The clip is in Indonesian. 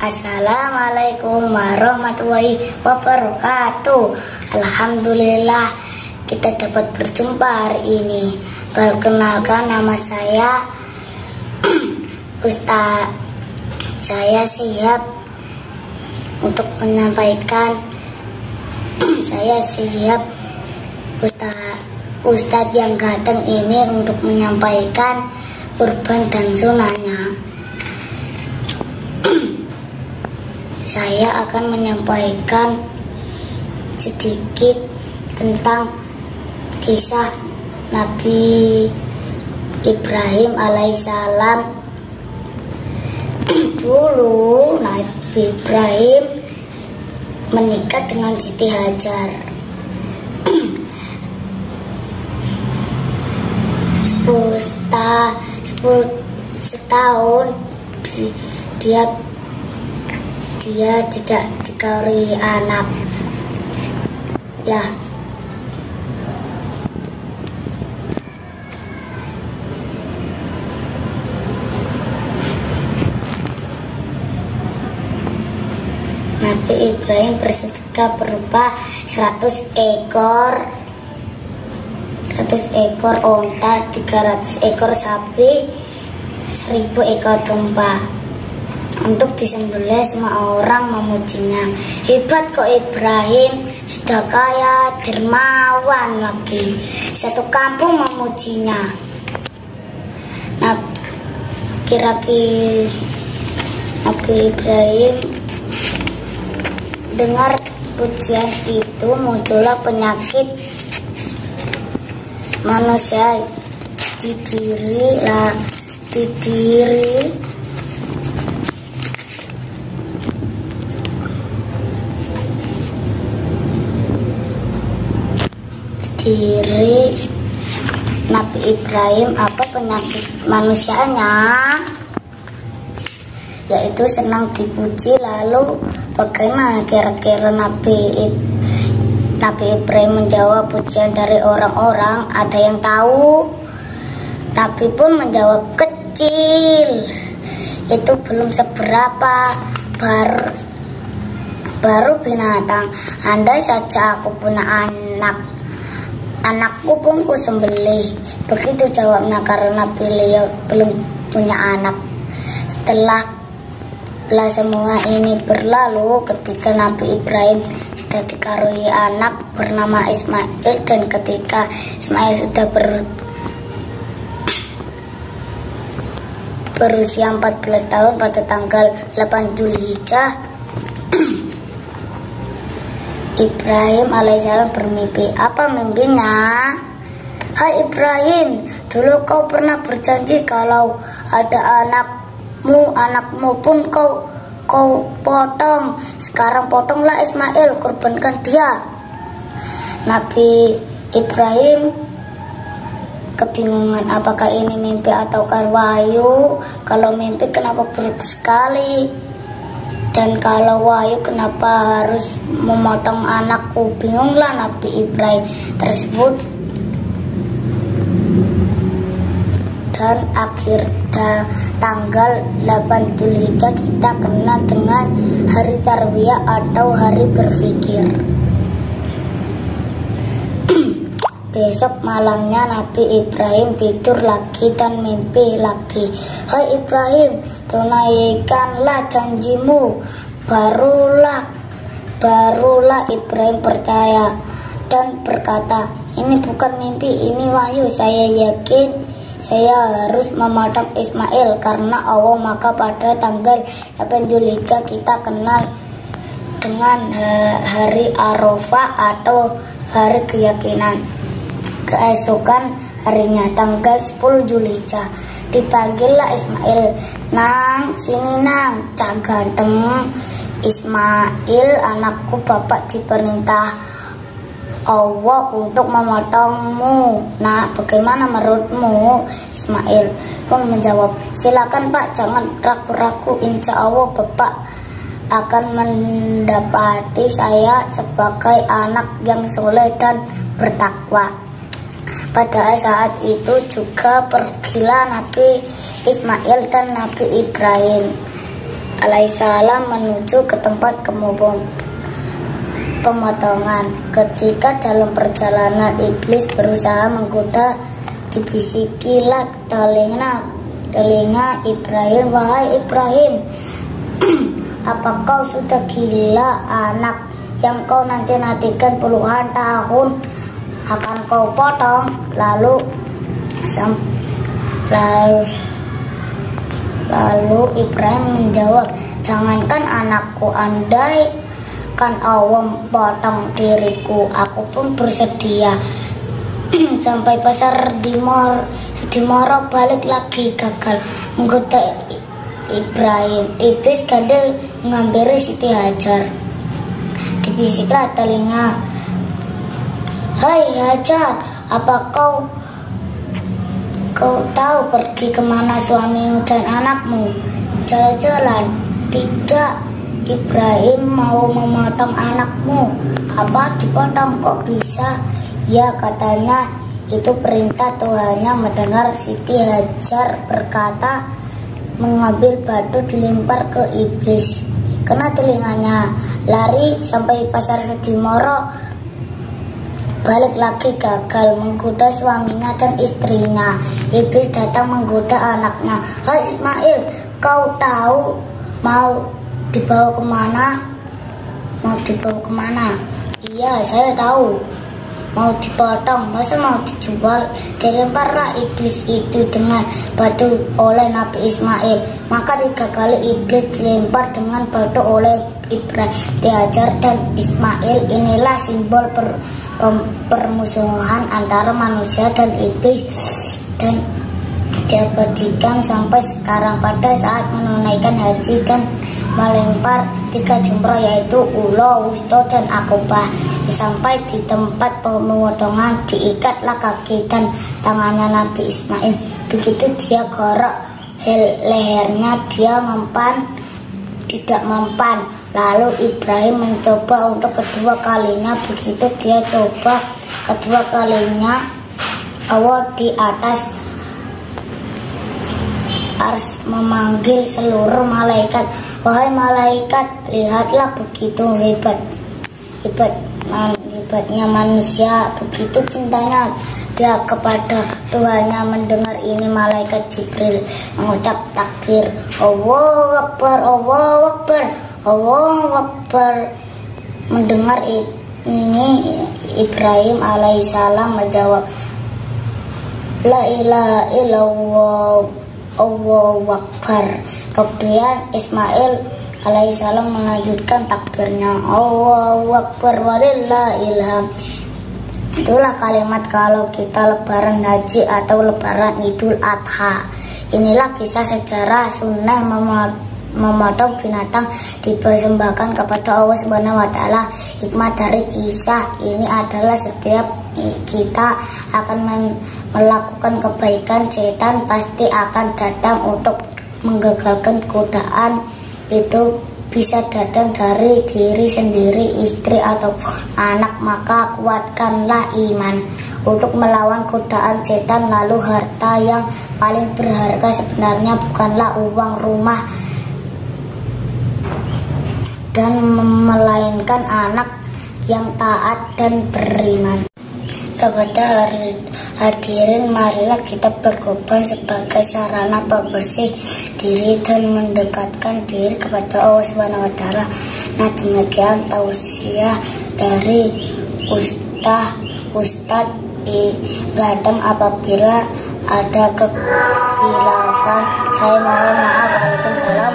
Assalamualaikum warahmatullahi wabarakatuh. Alhamdulillah kita dapat berjumpa hari ini. Perkenalkan, nama saya Ustaz. Saya siap untuk menyampaikan. Saya siap Ustaz yang ganteng ini untuk menyampaikan urban dan sunahnya. Saya akan menyampaikan sedikit tentang kisah Nabi Ibrahim alaihissalam. Dulu Nabi Ibrahim menikah dengan Siti Hajar. 10 setahun dia tidak dikaruniai anak. Nabi Ibrahim bersedekah berupa 100 ekor onta, 300 ekor sapi, 1000 ekor domba untuk disembelih. Semua orang memujinya. Hebat kok Ibrahim, sudah kaya, dermawan lagi. Satu kampung memujinya. Nah, kira-kira Nabi Ibrahim dengar pujian itu, muncullah penyakit manusia di diri Nabi Ibrahim. Apa penyakit manusianya? Yaitu senang dipuji. Lalu bagaimana kira-kira Nabi Ibrahim menjawab pujian dari orang-orang? Ada yang tahu? Nabi pun menjawab, kecil, itu belum seberapa, baru binatang. Andai saja aku punya anakku pun ku sembelih. Begitu jawabnya, karena beliau belum punya anak. Setelah semua ini berlalu, ketika Nabi Ibrahim sudah dikaruniai anak bernama Ismail, dan ketika Ismail sudah berusia 14 tahun pada tanggal 8 Zulhijjah, Ibrahim alaihissalam bermimpi. Apa mimpinya? Hai Ibrahim, dulu kau pernah berjanji kalau ada anakmu pun kau potong. Sekarang potonglah Ismail, korbankan dia. Nabi Ibrahim kebingungan, apakah ini mimpi ataukah wahyu? Kalau mimpi kenapa berat sekali? Dan kalau wahyu kenapa harus memotong anakku? Bingunglah Nabi Ibrahim tersebut. Dan akhir tanggal 8 Zulhijjah kita kenal dengan hari Tarwiyah atau hari berpikir. Besok malamnya Nabi Ibrahim tidur lagi dan mimpi lagi. Hai Ibrahim, tunaikanlah janjimu. Barulah Ibrahim percaya dan berkata, ini bukan mimpi, ini wahyu. Saya yakin saya harus memotong Ismail karena Allah. Maka pada tanggal 8 Zulhijjah kita kenal dengan hari Arafah atau hari keyakinan. Keesokan harinya tanggal 10 Zulhijjah dipanggillah Ismail. Nang, sini nang, cak ganteng. Ismail, anakku, bapak diperintah Allah untuk memotongmu. Nah, bagaimana menurutmu? Ismail pun menjawab, silakan Pak, jangan ragu-ragu. Insya Allah bapak akan mendapati saya sebagai anak yang soleh dan bertakwa. Pada saat itu juga pergilah Nabi Ismail dan Nabi Ibrahim alaihissalam menuju ke tempat pemotongan. Ketika dalam perjalanan, iblis berusaha menggoda. Dibisikilah telinga Ibrahim, "Wahai Ibrahim, apa kau sudah gila? Anak yang kau nanti-nantikan puluhan tahun akan kau potong." Lalu Ibrahim menjawab, "Jangankan anakku, andai kan Allah potong diriku, aku pun bersedia." Sampai pasar Dimoro balik lagi gagal menggoda Ibrahim. Iblis gandel menghampiri Siti Hajar. Dibisiklah telinga, "Hai Hajar, apa kau tahu pergi kemana suamimu dan anakmu? Jalan-jalan." "Tidak, Ibrahim mau memotong anakmu." "Apa dipotong? Kok bisa?" "Ya, katanya itu perintah Tuhannya." Mendengar, Siti Hajar berkata, mengambil batu dilempar ke iblis, kena telinganya. Lari sampai pasar Sudimoro, balik lagi gagal menggoda suaminya dan istrinya. Iblis datang menggoda anaknya. "Hai Ismail, kau tahu mau dibawa kemana?" "Mau dibawa kemana?" "Iya, saya tahu. Mau dipotong, masa mau dijual?" Dilemparlah iblis itu dengan batu oleh Nabi Ismail. Maka 3 kali iblis dilempar dengan batu oleh Ibrahim, Hajar dan Ismail. Inilah simbol permusuhan antara manusia dan iblis, dan diabadikan sampai sekarang. Pada saat menunaikan haji dan melempar 3 jumroh, yaitu Ulo, Wusto, dan Akobah. Sampai di tempat pemotongan, diikatlah kaki dan tangannya Nabi Ismail. Begitu dia gorok lehernya, dia tidak mempan. Lalu Ibrahim mencoba untuk kedua kalinya. Begitu dia coba kedua kalinya, Allah di atas ars memanggil seluruh malaikat, "Wahai malaikat, lihatlah begitu hebatnya manusia, begitu cintanya dia kepada Tuhannya." Mendengar ini, malaikat Jibril mengucap takbir, "Allahu Akbar, Allahu Akbar, Allahu Akbar." Mendengar ini, Ibrahim alaihissalam menjawab, "La ilaha illallah, Allahu Akbar." Kemudian Ismail alaihissalam melanjutkan takbirnya, "Allahu Akbar walillahil hamd." Itulah kalimat kalau kita lebaran haji atau lebaran Idul Adha. Inilah kisah sejarah sunnah memotong binatang dipersembahkan kepada Allah Subhanahu wa Ta'ala. Hikmah dari kisah ini adalah setiap kita akan melakukan kebaikan, setan pasti akan datang untuk menggagalkan godaan. Itu bisa datang dari diri sendiri, istri, atau anak. Maka kuatkanlah iman untuk melawan godaan setan. Lalu harta yang paling berharga sebenarnya bukanlah uang, rumah, dan melainkan anak yang taat dan beriman. Kepada hadirin, marilah kita berkorban sebagai sarana pembersih diri dan mendekatkan diri kepada Allah Subhanahu wa Ta'ala. Nah, demikian tausiah dari Ustadz Ganteng. Apabila ada kekhilafan, saya mohon maaf. Waalaikumsalam.